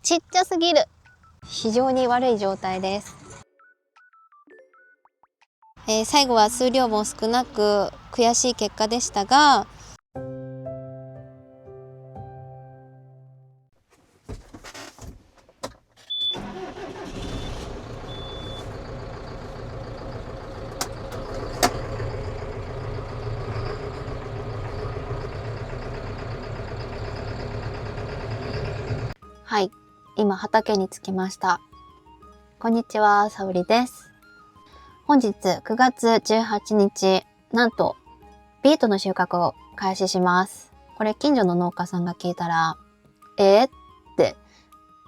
ちっちゃすぎる。非常に悪い状態です。最後は数量も少なく悔しい結果でしたが、はい、今畑に着きました。こんにちは、さおりです。本日9月18日、なんとビートの収穫を開始します。これ近所の農家さんが聞いたら、って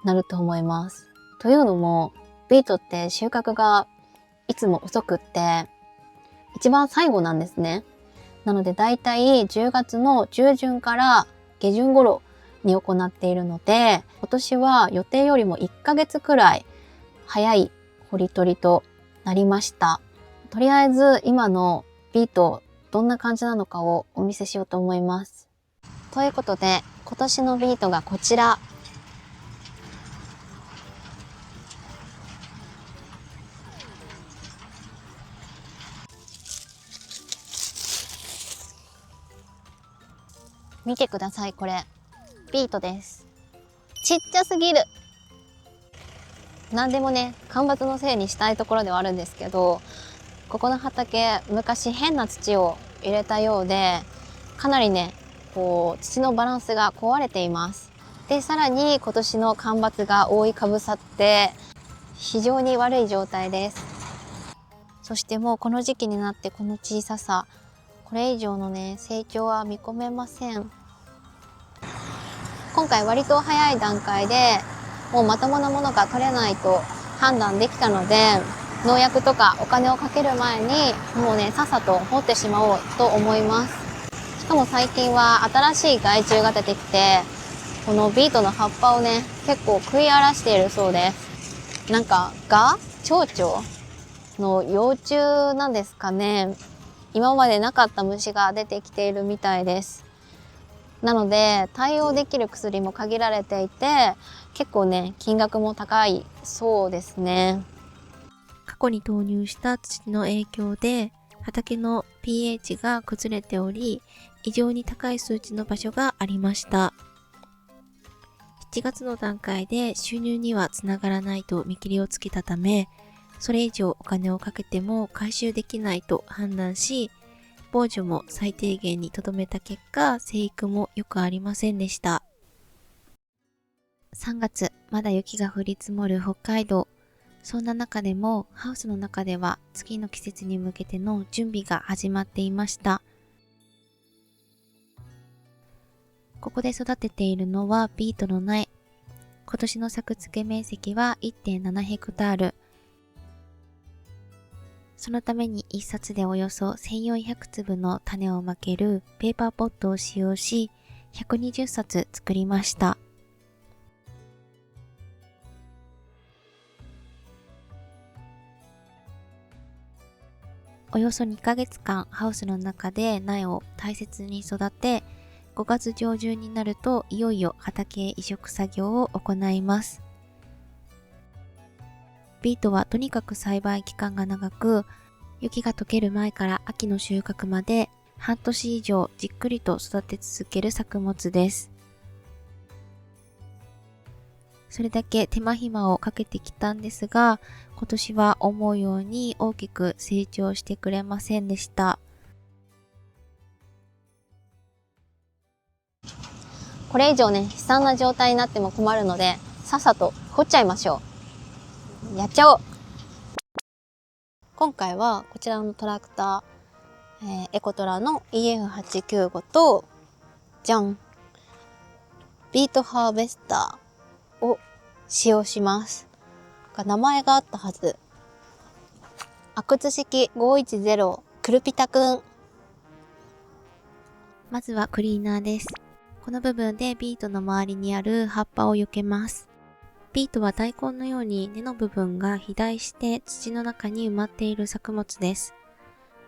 なると思います。というのも、ビートって収穫がいつも遅くって、一番最後なんですね。なのでだいたい10月の中旬から下旬頃に行っているので、今年は予定よりも1ヶ月くらい早い掘り取りとなりました。とりあえず今のビートどんな感じなのかをお見せしようと思います。ということで今年のビートがこちら。見てください、これビートです。ちっちゃすぎる。何でもね、間伐のせいにしたいところではあるんですけど、ここの畑昔変な土を入れたようで、かなりねこう土のバランスが壊れています。でさらに今年の干ばつが覆いかぶさって非常に悪い状態です。そしてもうこの時期になってこの小ささ、これ以上のね成長は見込めません。今回割と早い段階でもうまともなものが取れないと判断できたので、農薬とかお金をかける前にもうねさっさと掘ってしまおうと思います。しかも最近は新しい害虫が出てきて、このビートの葉っぱをね結構食い荒らしているそうです。なんか蝶々の幼虫なんですかね。今までなかった虫が出てきているみたいです。なので対応できる薬も限られていて、結構ね金額も高いそうですね。過去に投入した土の影響で畑の pH が崩れており、異常に高い数値の場所がありました。7月の段階で収入にはつながらないと見切りをつけたため、それ以上お金をかけても回収できないと判断し、防除も最低限に留めた結果、生育もよくありませんでした。3月、まだ雪が降り積もる北海道。そんな中でもハウスの中では次の季節に向けての準備が始まっていました。ここで育てているのはビートの苗。今年の作付け面積は 1.7 ヘクタール。そのために1冊でおよそ1400粒の種をまけるペーパーポットを使用し、120冊作りました。およそ2ヶ月間ハウスの中で苗を大切に育て、5月上旬になるといよいよ畑へ移植作業を行います。ビートはとにかく栽培期間が長く、雪が溶ける前から秋の収穫まで半年以上じっくりと育て続ける作物です。それだけ手間暇をかけてきたんですが、今年は思うように大きく成長してくれませんでした。これ以上ね悲惨な状態になっても困るので、さっさと掘っちゃいましょう。やっちゃおう。今回はこちらのトラクター、エコトラの EF895 とじゃんビートハーベスターを使用します。名前があったはず。阿久津式510クルピタくん。まずはクリーナーです。この部分でビートの周りにある葉っぱを避けます。ビートは大根のように根の部分が肥大して土の中に埋まっている作物です。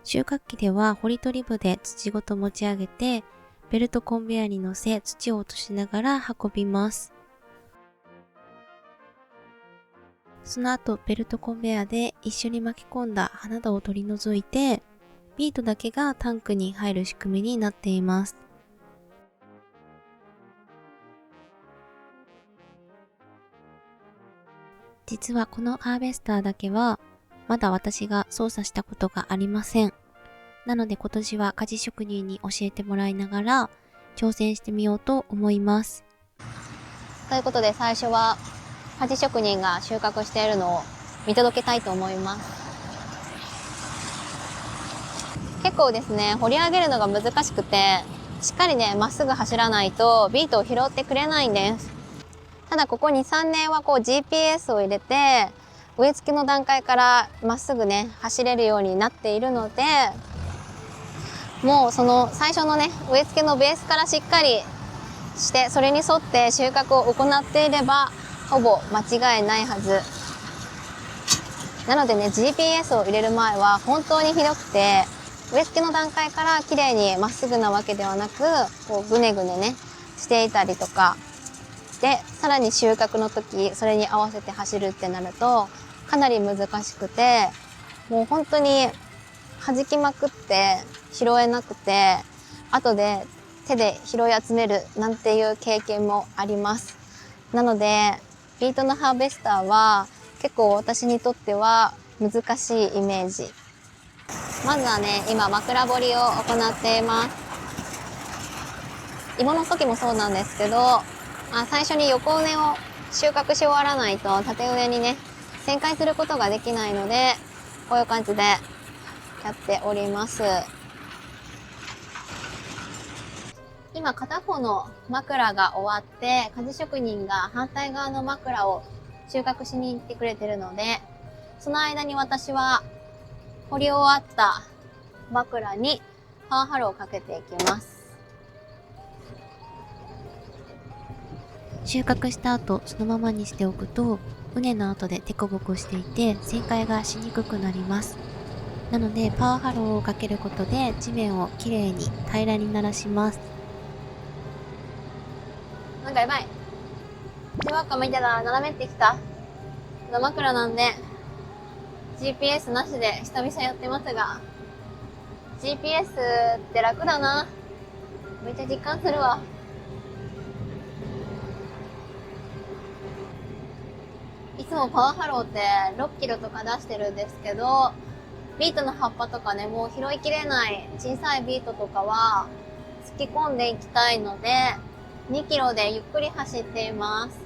収穫機では掘り取り部で土ごと持ち上げて、ベルトコンベヤーに乗せ土を落としながら運びます。その後ベルトコンベヤで一緒に巻き込んだ花田を取り除いて、ビートだけがタンクに入る仕組みになっています。実はこのハーベスターだけはまだ私が操作したことがありません。なので今年は鍛冶職人に教えてもらいながら挑戦してみようと思います。ということで最初は鍛冶職人が収穫しているのを見届けたいと思います。結構ですね、掘り上げるのが難しくて、しっかりね、まっすぐ走らないとビートを拾ってくれないんです。ただここ2、3年はこう GPS を入れて、植え付けの段階からまっすぐね、走れるようになっているので、もうその最初のね、植え付けのベースからしっかりして、それに沿って収穫を行っていれば、ほぼ間違いないはず。なのでね、GPS を入れる前は本当にひどくて、植え付けの段階から綺麗にまっすぐなわけではなく、こうぐねぐねね、していたりとか、で、さらに収穫の時、それに合わせて走るってなると、かなり難しくて、もう本当に弾きまくって拾えなくて、後で手で拾い集めるなんていう経験もあります。なので、ビートのハーベスターは結構私にとっては難しいイメージ。まずはね、今枕掘りを行っています。芋の時もそうなんですけど、最初に横畝を収穫し終わらないと縦畝にね、旋回することができないので、こういう感じでやっております。今片方の枕が終わって、鍛冶職人が反対側の枕を収穫しに行ってくれてるので、その間に私は掘り終わった枕にパワーハローをかけていきます。収穫した後そのままにしておくと、畝の後でデコボコしていて旋回がしにくくなります。なのでパワーハローをかけることで地面をきれいに平らにならします。なんかやばい。手ばっか見てたら斜めってきた。枕なんで GPS なしで久々やってますが、 GPS って楽だな。めっちゃ実感するわ。いつもパワーハローって6キロとか出してるんですけど、ビートの葉っぱとかね、もう拾いきれない小さいビートとかは突き込んでいきたいので、2キロでゆっくり走っています。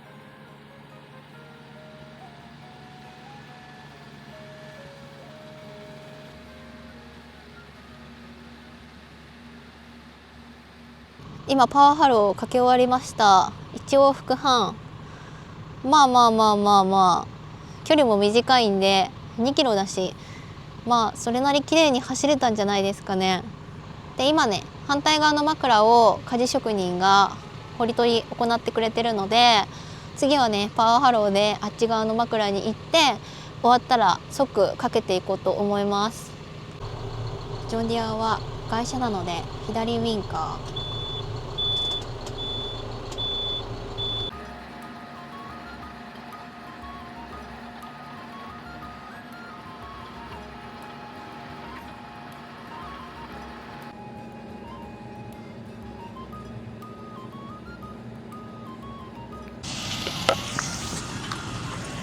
今パワーハローをかけ終わりました。1往復半。まあ、距離も短いんで2キロだし、それなり綺麗に走れたんじゃないですかね。で、今ね、反対側の枕を鍛冶職人が掘り取り行ってくれてるので、次はね、パワーハローであっち側の枕に行って、終わったら即かけていこうと思います。ジョンディアは外車なので左ウインカー。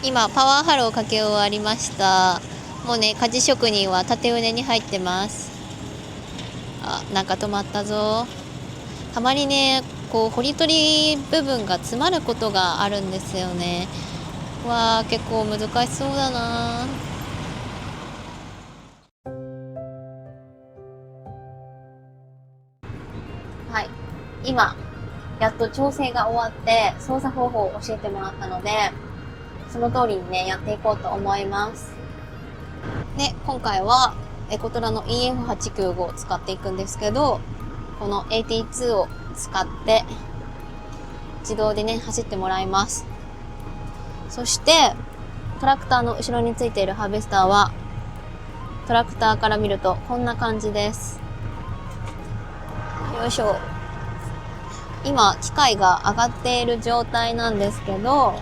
今パワーハローかけ終わりました。もうね、鍛冶職人は縦畝に入ってます。なんか止まったぞ。たまにね、こう掘り取り部分が詰まることがあるんですよね。結構難しそうだな。はい、今やっと調整が終わって操作方法を教えてもらったので、その通りにね、やっていこうと思います。で、今回はエコトラの EF895 を使っていくんですけど、この AT2 を使って自動でね、走ってもらいます。そしてトラクターの後ろについているハーベスターは、トラクターから見るとこんな感じです。よいしょ。今機械が上がっている状態なんですけど、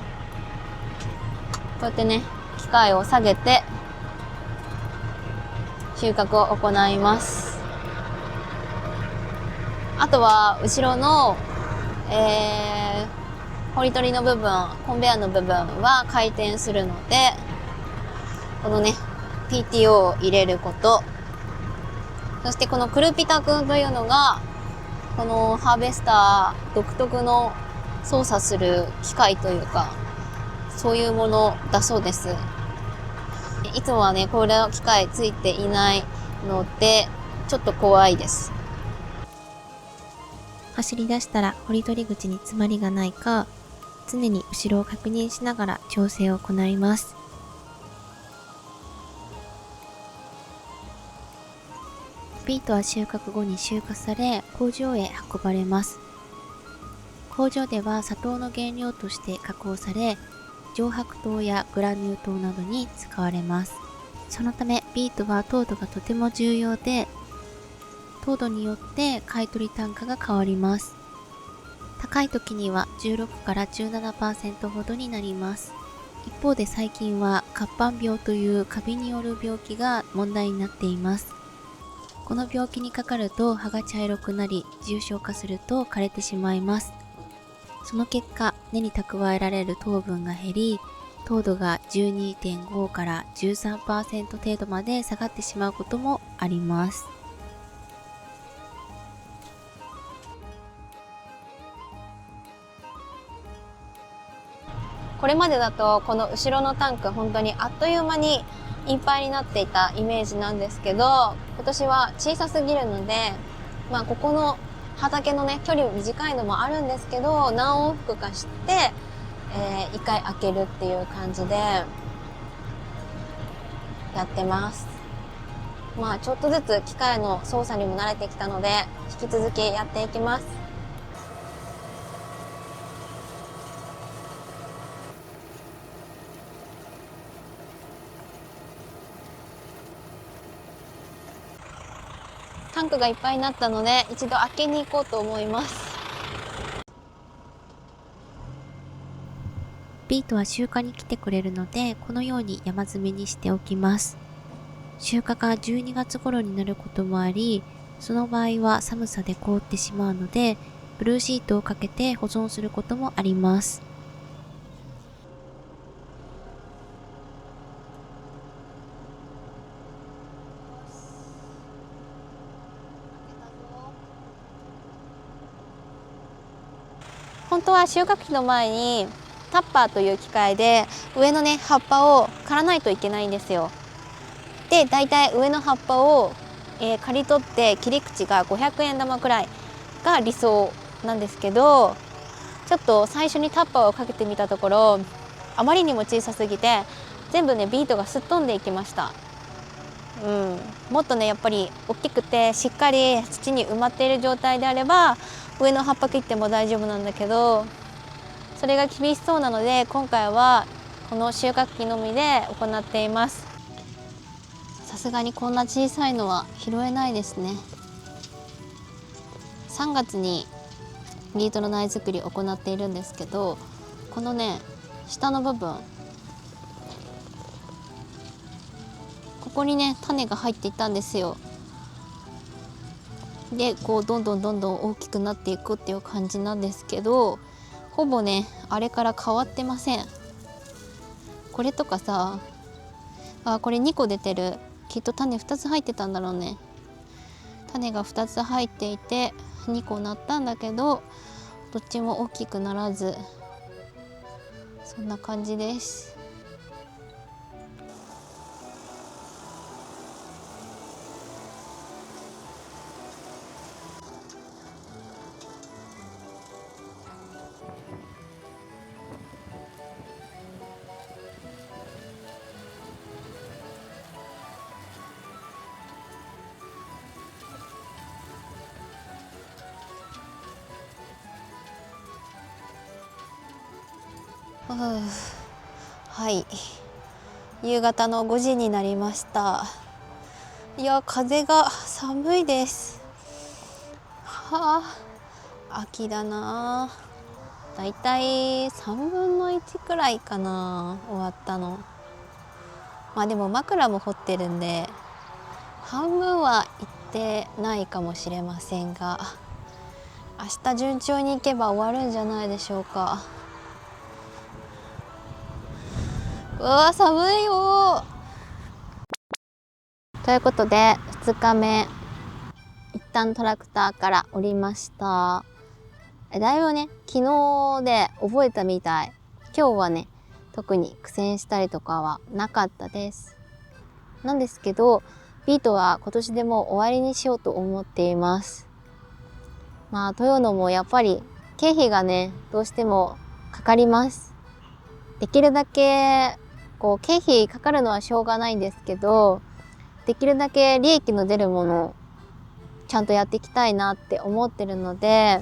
こうやってね、機械を下げて収穫を行います。あとは後ろの、掘り取りの部分、コンベヤーの部分は回転するので、このね PTO を入れること、そしてこのクルピタ君というのがこのハーベスター独特の操作する機械というか、そういうものだそうです。いつもはねこれの機械ついていないのでちょっと怖いです。走り出したら掘り取り口に詰まりがないか、常に後ろを確認しながら調整を行います。ビートは収穫後に集荷され工場へ運ばれます。工場では砂糖の原料として加工され、上白糖やグラニュー糖などに使われます。そのためビートは糖度がとても重要で、糖度によって買取単価が変わります。高い時には16から 17% ほどになります。一方で最近は活斑病というカビによる病気が問題になっています。この病気にかかると葉が茶色くなり、重症化すると枯れてしまいます。その結果、根に蓄えられる糖分が減り、糖度が 12.5 から 13% 程度まで下がってしまうこともあります。これまでだとこの後ろのタンク本当にあっという間にいっぱいになっていたイメージなんですけど、今年は小さすぎるので、ここの畑のね距離短いのもあるんですけど、何往復かして、1回開けるっていう感じでやってます。ちょっとずつ機械の操作にも慣れてきたので引き続きやっていきます。タンクがいっぱいになったので一度開けに行こうと思います。ビートは集荷に来てくれるので、このように山積みにしておきます。集荷が12月頃になることもあり、その場合は寒さで凍ってしまうので、ブルーシートをかけて保存することもあります。本当は収穫期の前にタッパーという機械で上のね葉っぱを刈らないといけないんですよ。でだいたい上の葉っぱを、刈り取って切り口が500円玉くらいが理想なんですけど、ちょっと最初にタッパーをかけてみたところあまりにも小さすぎて全部ねビートがすっ飛んでいきました。もっとねやっぱり大きくてしっかり土に埋まっている状態であれば上の葉っぱ切っても大丈夫なんだけど、それが厳しそうなので今回はこの収穫機のみで行っています。さすがにこんな小さいのは拾えないですね。3月にビートの苗作りを行っているんですけど、このね下の部分、ここにね種が入っていたんですよ。でこうどんどん大きくなっていくっていう感じなんですけど、ほぼねあれから変わってません。これとかさ、これ2個出てる。きっと種2つ入ってたんだろうね。種が2つ入っていて2個なったんだけど、どっちも大きくならず、そんな感じです。はい、夕方の5時になりました。いや風が寒いです。秋だな。だいたい3分の1くらいかな終わったの。まあでも枕も掘ってるんで半分は行ってないかもしれませんが、明日順調に行けば終わるんじゃないでしょうか。うわ寒いよ。ということで2日目一旦トラクターから降りました。だいぶね昨日で覚えたみたい。今日はね特に苦戦したりとかはなかったです。なんですけどビートは今年でもう終わりにしようと思っています。まあというのもやっぱり経費がねどうしてもかかります。できるだけこう経費かかるのはしょうがないんですけど、できるだけ利益の出るものをちゃんとやっていきたいなって思ってるので、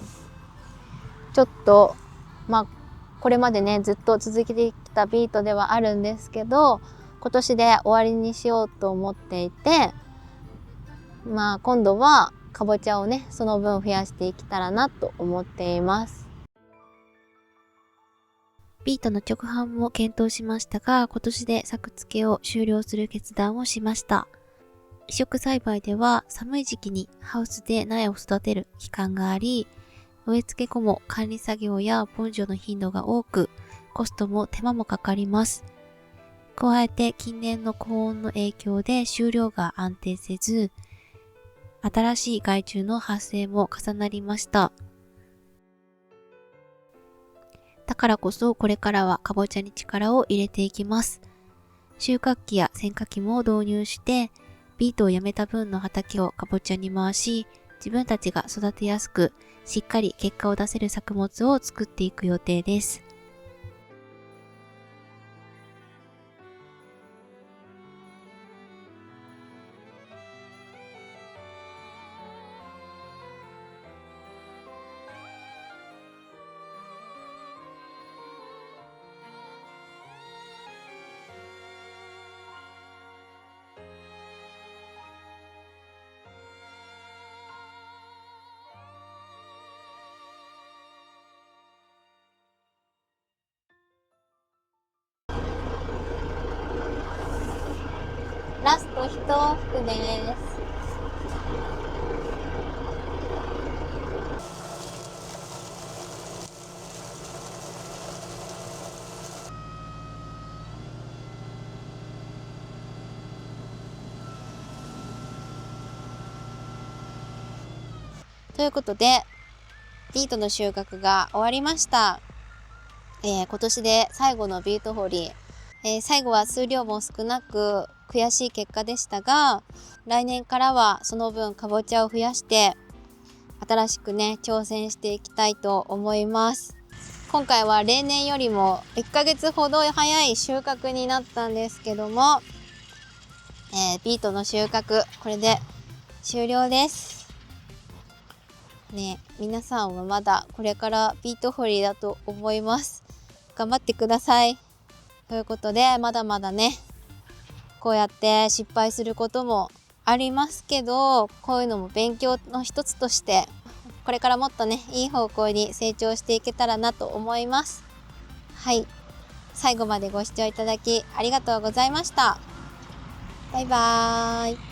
ちょっとまあこれまでねずっと続けてきたビートではあるんですけど、今年で終わりにしようと思っていて、まあ今度はかぼちゃをねその分増やしていけたらなと思っています。ビートの直販も検討しましたが、今年で作付けを終了する決断をしました。移植栽培では寒い時期にハウスで苗を育てる期間があり、植え付け後も管理作業や盆除の頻度が多く、コストも手間もかかります。加えて近年の高温の影響で収量が安定せず、新しい害虫の発生も重なりました。だからこそこれからはかぼちゃに力を入れていきます。収穫機や選果機も導入して、ビートをやめた分の畑をかぼちゃに回し、自分たちが育てやすく、しっかり結果を出せる作物を作っていく予定です。ラスト1往復です。ということでビートの収穫が終わりました。今年で最後のビート掘り、最後は数量も少なく悔しい結果でしたが、来年からはその分かぼちゃを増やして新しくね挑戦していきたいと思います。今回は例年よりも1ヶ月ほど早い収穫になったんですけども、ビートの収穫これで終了ですね。皆さんはまだこれからビート掘りだと思います。頑張ってください。ということでまだまだねこうやって失敗することもありますけど、こういうのも勉強の一つとしてこれからもっとねいい方向に成長していけたらなと思います。はい、最後までご視聴いただきありがとうございました。バイバーイ。